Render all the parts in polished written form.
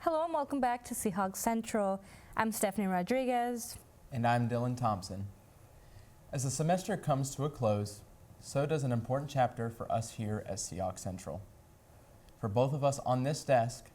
Hello and welcome back to Seahawk Central. I'm Stephanie Rodriguez. And I'm Dylan Thompson. As the semester comes to a close, so does an important chapter for us here at Seahawk Central. For both of us on this desk,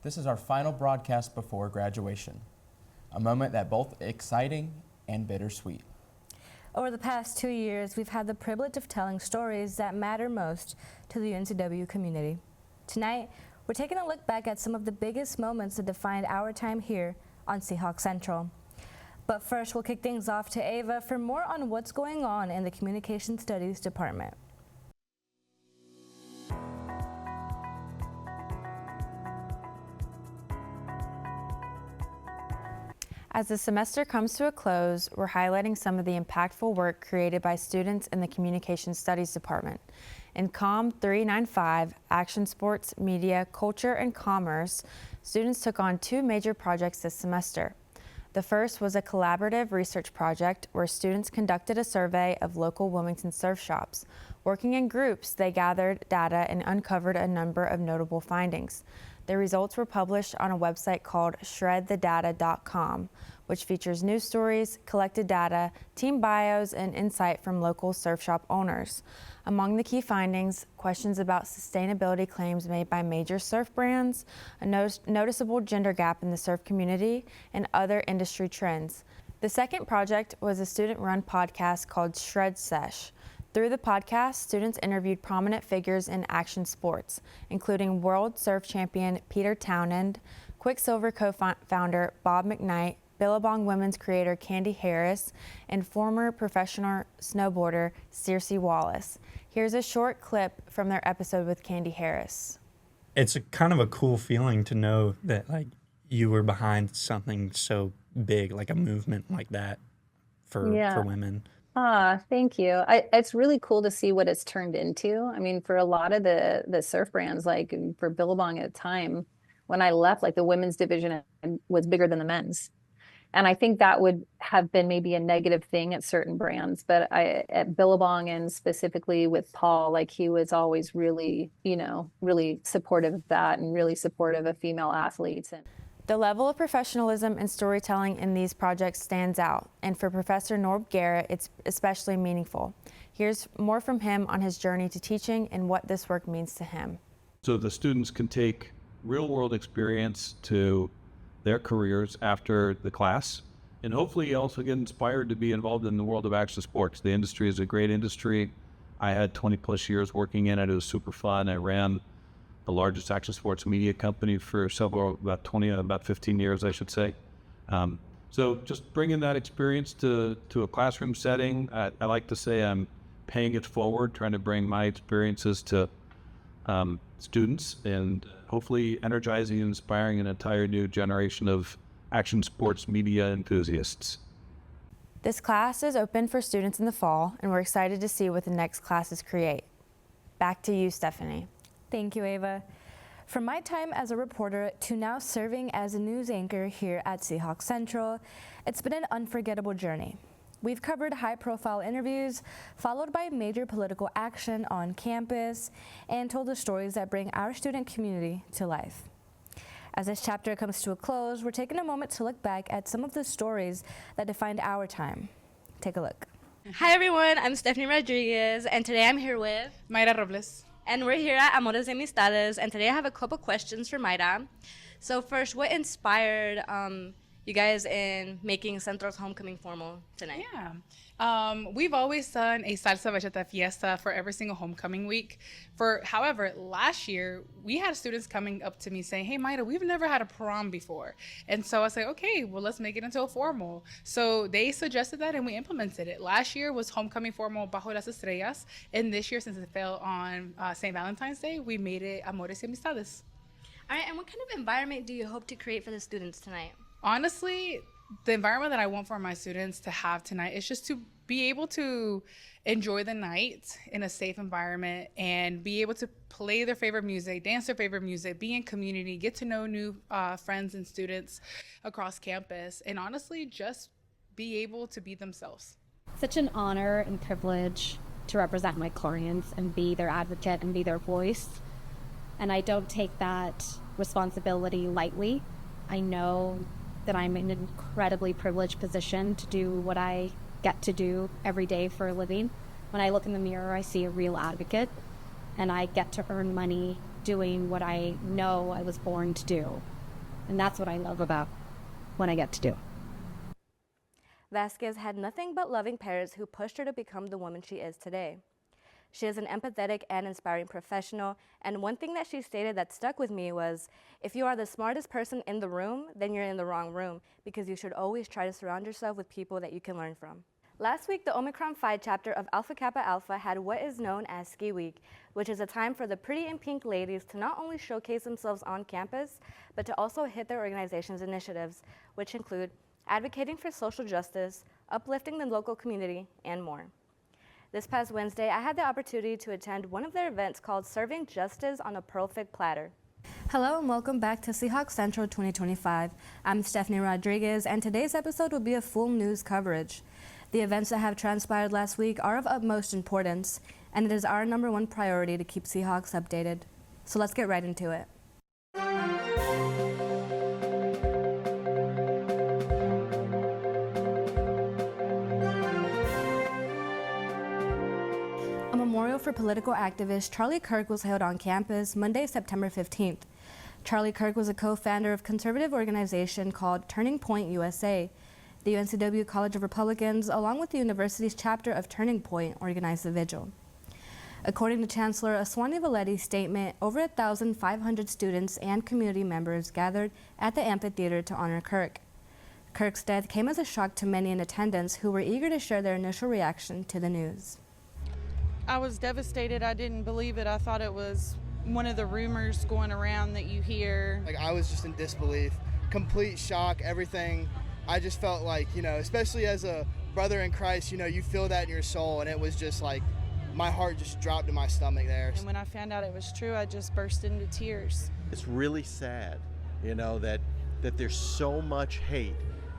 this is our final broadcast before graduation, a moment that both exciting and bittersweet. Over the past 2 years, we've had the privilege of telling stories that matter most to the UNCW community. Tonight, we're taking a look back at some of the biggest moments that defined our time here on Seahawk Central. But first, we'll kick things off to Ava for more on what's going on in the Communication Studies Department. As the semester comes to a close, we're highlighting some of the impactful work created by students in the Communication Studies Department. In COM 395, Action Sports, Media, Culture, and Commerce, students took on 2 major projects this semester. The first was a collaborative research project where students conducted a survey of local Wilmington surf shops. Working in groups, they gathered data and uncovered a number of notable findings. The results were published on a website called shredthedata.com, which features news stories, collected data, team bios, and insight from local surf shop owners. Among the key findings, questions about sustainability claims made by major surf brands, a noticeable gender gap in the surf community, and other industry trends. The second project was a student-run podcast called Shred Sesh. Through the podcast, students interviewed prominent figures in action sports, including world surf champion Peter Townend, Quicksilver co-founder Bob McKnight, Billabong women's creator Candy Harris, and former professional snowboarder Circe Wallace. Here's a short clip from their episode with Candy Harris. It's kind of a cool feeling to know that you were behind something so big, like a movement like that for women. Thank you. It's really cool to see what it's turned into. I mean, for a lot of the surf brands, like for Billabong at the time, when I left, the women's division was bigger than the men's. And I think that would have been maybe a negative thing at certain brands. But at Billabong, and specifically with Paul, he was always really, really supportive of that and really supportive of female athletes. The level of professionalism and storytelling in these projects stands out, and for Professor Norb Garrett, it's especially meaningful. Here's more from him on his journey to teaching and what this work means to him. So the students can take real-world experience to their careers after the class, and hopefully also get inspired to be involved in the world of action sports. The industry is a great industry. I had 20-plus years working in it. It was super fun. I ran the largest action sports media company for about 15 years, I should say. So just bringing that experience to a classroom setting, I like to say I'm paying it forward, trying to bring my experiences to students and hopefully energizing and inspiring an entire new generation of action sports media enthusiasts. This class is open for students in the fall, and we're excited to see what the next classes create. Back to you, Stephanie. Thank you, Ava. From my time as a reporter to now serving as a news anchor here at Seahawk Central, it's been an unforgettable journey. We've covered high-profile interviews, followed by major political action on campus, and told the stories that bring our student community to life. As this chapter comes to a close, we're taking a moment to look back at some of the stories that defined our time. Take a look. Hi, everyone. I'm Stephanie Rodriguez, and today I'm here with Mayra Robles. And we're here at Amores y Amistades, and today I have a couple questions for Mayra. So first, what inspired you guys in making Centro's homecoming formal tonight? We've always done a salsa bachata fiesta for every single homecoming week. However, last year, we had students coming up to me saying, hey, Mayra, we've never had a prom before. And so I said, okay, well, let's make it into a formal. So they suggested that and we implemented it. Last year was homecoming formal Bajo las Estrellas. And this year, since it fell on St. Valentine's Day, we made it Amores y Amistades. All right, and what kind of environment do you hope to create for the students tonight? Honestly, the environment that I want for my students to have tonight is just to be able to enjoy the night in a safe environment and be able to play their favorite music, dance their favorite music, be in community, get to know new friends and students across campus, and honestly, just be able to be themselves. Such an honor and privilege to represent my clients and be their advocate and be their voice. And I don't take that responsibility lightly. I know that I'm in an incredibly privileged position to do what I get to do every day for a living. When I look in the mirror, I see a real advocate, and I get to earn money doing what I know I was born to do. And that's what I love about what I get to do. Vasquez had nothing but loving parents who pushed her to become the woman she is today. She is an empathetic and inspiring professional, and one thing that she stated that stuck with me was, if you are the smartest person in the room, then you're in the wrong room, because you should always try to surround yourself with people that you can learn from. Last week, the Omicron Phi chapter of Alpha Kappa Alpha had what is known as Ski Week, which is a time for the pretty in pink ladies to not only showcase themselves on campus, but to also hit their organization's initiatives, which include advocating for social justice, uplifting the local community, and more. This past Wednesday, I had the opportunity to attend one of their events called Serving Justice on a Perfect Platter. Hello and welcome back to Seahawk Central 2025. I'm Stephanie Rodriguez, and today's episode will be a full news coverage. The events that have transpired last week are of utmost importance, and it is our #1 priority to keep Seahawks updated. So let's get right into it. A memorial for political activist Charlie Kirk was held on campus Monday, September 15th. Charlie Kirk was a co-founder of a conservative organization called Turning Point USA. The UNCW College of Republicans, along with the university's chapter of Turning Point, organized the vigil. According to Chancellor Aswani Valeti's statement, over 1,500 students and community members gathered at the amphitheater to honor Kirk. Kirk's death came as a shock to many in attendance who were eager to share their initial reaction to the news. I was devastated. I didn't believe it. I thought it was one of the rumors going around that you hear. Like, I was just in disbelief, complete shock, everything. I just felt like, especially as a brother in Christ, you feel that in your soul, and it was just like my heart just dropped in my stomach there. And when I found out it was true, I just burst into tears. It's really sad, that there's so much hate,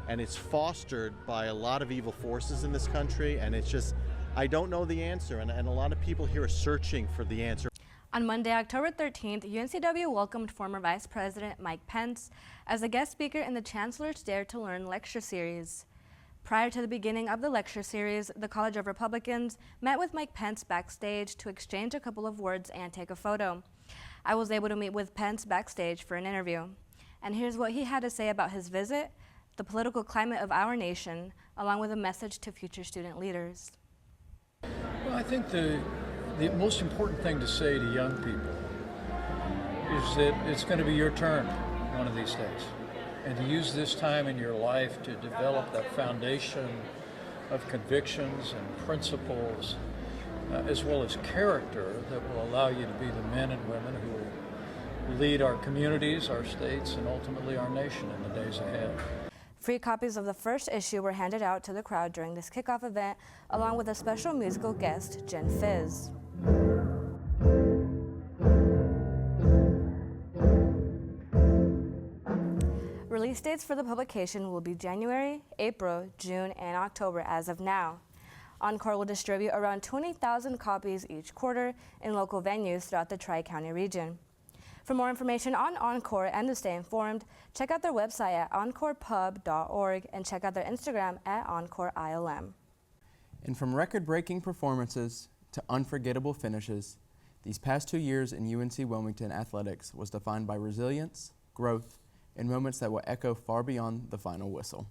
and it's fostered by a lot of evil forces in this country, and it's just, I don't know the answer, and a lot of people here are searching for the answer. On Monday, October 13th, UNCW welcomed former Vice President Mike Pence as a guest speaker in the Chancellor's Dare to Learn lecture series. Prior to the beginning of the lecture series, the College of Republicans met with Mike Pence backstage to exchange a couple of words and take a photo. I was able to meet with Pence backstage for an interview. And here's what he had to say about his visit, the political climate of our nation, along with a message to future student leaders. Well, I think the most important thing to say to young people is that it's going to be your turn one of these days, and to use this time in your life to develop that foundation of convictions and principles, as well as character that will allow you to be the men and women who will lead our communities, our states, and ultimately our nation in the days ahead. Free copies of the first issue were handed out to the crowd during this kickoff event, along with a special musical guest, Jen Fizz. Release dates for the publication will be January, April, June, and October as of now. Encore will distribute around 20,000 copies each quarter in local venues throughout the Tri-County region. For more information on Encore and to stay informed, check out their website at encorepub.org and check out their Instagram at EncoreILM. And from record-breaking performances to unforgettable finishes, these past 2 years in UNC Wilmington athletics was defined by resilience, growth, and moments that will echo far beyond the final whistle.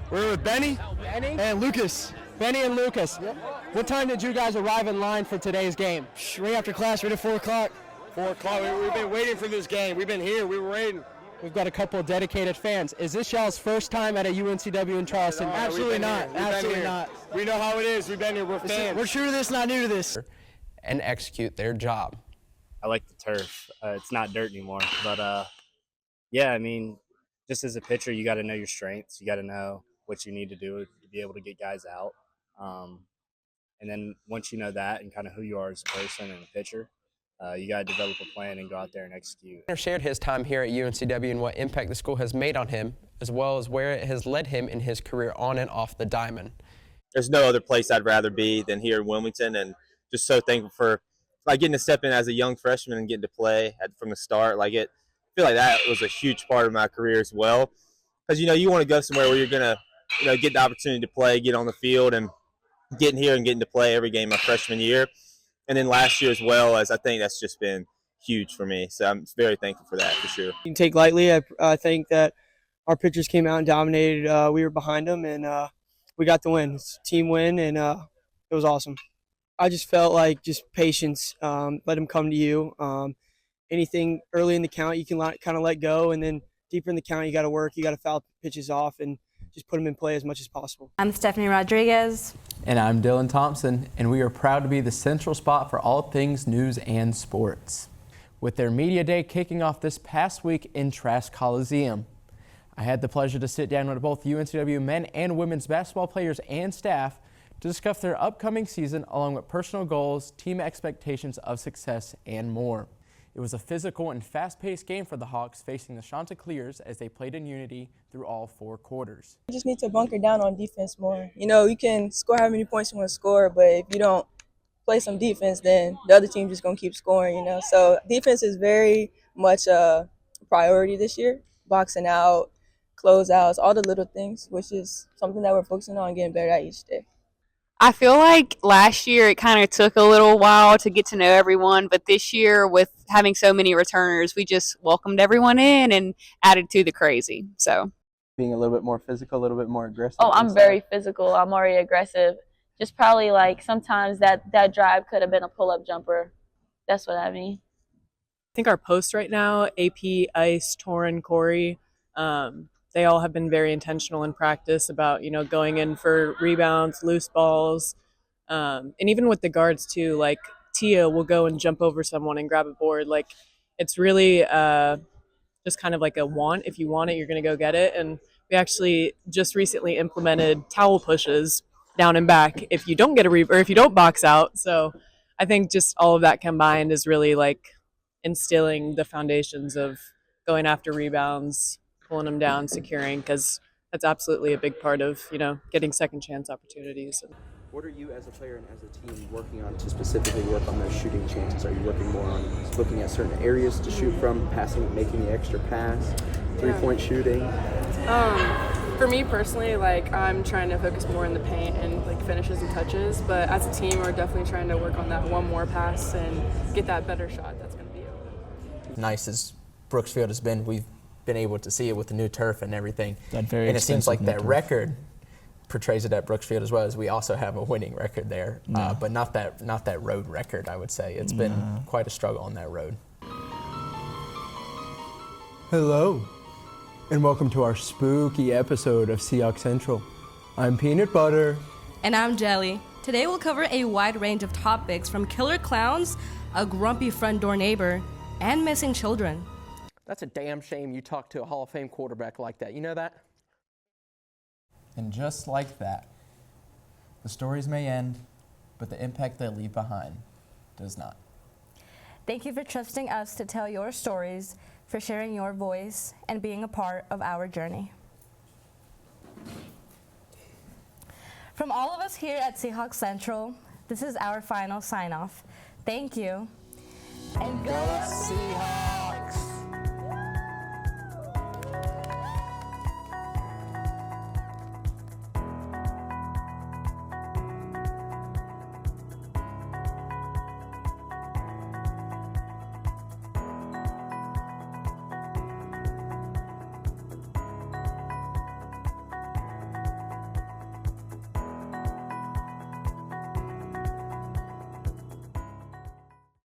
We're with Benny and Lucas. Benny and Lucas. Yep. What time did you guys arrive in line for today's game? Right after class, right at 4 o'clock. 4 o'clock. We've been waiting for this game. We've been here. We were waiting. We've got a couple of dedicated fans. Is this y'all's first time at a UNCW in Charleston? No, absolutely not. Absolutely not. We know how it is. We've been here. We're fans. We're true to this, not new to this. And execute their job. I like the turf. It's not dirt anymore. But, yeah, I mean, just as a pitcher, you got to know your strengths. You got to know what you need to do to be able to get guys out. And then once you know that and kind of who you are as a person and a pitcher, you got to develop a plan and go out there and execute. He shared his time here at UNCW and what impact the school has made on him, as well as where it has led him in his career on and off the diamond. There's no other place I'd rather be than here in Wilmington, and just so thankful for getting to step in as a young freshman and getting to play from the start. I feel like that was a huge part of my career as well, because you want to go somewhere where you're gonna get the opportunity to play, get on the field, and getting here and getting to play every game my freshman year, and then last year as well. As I think that's just been huge for me, so I'm very thankful for that for sure. You can take lightly. I think that our pitchers came out and dominated. We were behind them, and we got the win. It's a team win, and it was awesome. I just felt like just patience. Let them come to you. Anything early in the count, you can kind of let go, and then deeper in the count, you got to work. You got to foul pitches off and just put them in play as much as possible. I'm Stephanie Rodriguez. And I'm Dylan Thompson, and we are proud to be the central spot for all things news and sports. With their media day kicking off this past week in Trask Coliseum, I had the pleasure to sit down with both UNCW men and women's basketball players and staff to discuss their upcoming season along with personal goals, team expectations of success, and more. It was a physical and fast-paced game for the Hawks facing the Chanticleers as they played in unity through all 4 quarters. You just need to bunker down on defense more. You can score how many points you want to score, but if you don't play some defense, then the other team just going to keep scoring, So defense is very much a priority this year. Boxing out, closeouts, all the little things, which is something that we're focusing on getting better at each day. I feel like last year it kind of took a little while to get to know everyone, but this year with having so many returners, we just welcomed everyone in and added to the crazy. So Being a little bit more physical, a little bit more aggressive. Oh, I'm very physical. I'm already aggressive. Just probably sometimes that drive could have been a pull-up jumper. That's what I mean. I think our posts right now, AP, Ice, Torin, Corey, they all have been very intentional in practice about, going in for rebounds, loose balls. And even with the guards too, like Tia will go and jump over someone and grab a board. It's really just kind of like a want. If you want it, you're going to go get it. And we actually just recently implemented towel pushes down and back if you don't get or if you don't box out. So I think just all of that combined is really instilling the foundations of going after rebounds, pulling them down, securing, because that's absolutely a big part of, getting second chance opportunities. What are you as a player and as a team working on to specifically work on those shooting chances? Are you working more on looking at certain areas to shoot from, passing, making the extra pass, three-point shooting? For me personally, I'm trying to focus more in the paint and finishes and touches, but as a team, we're definitely trying to work on that one more pass and get that better shot that's going to be open. Nice as Brooksfield has been, we've been able to see it with the new turf and everything. That very and it seems like that turf. Record portrays it at Brooksfield as well, as we also have a winning record there, but not that road record. I would say it's been quite a struggle on that road. Hello, and welcome to our spooky episode of Seahawk Central. I'm Peanut Butter. And I'm Jelly. Today we'll cover a wide range of topics from killer clowns, a grumpy front door neighbor, and missing children. That's a damn shame you talk to a Hall of Fame quarterback like that. You know that? And just like that, the stories may end, but the impact they leave behind does not. Thank you for trusting us to tell your stories, for sharing your voice, and being a part of our journey. From all of us here at Seahawk Central, this is our final sign-off. Thank you. And go Seahawks!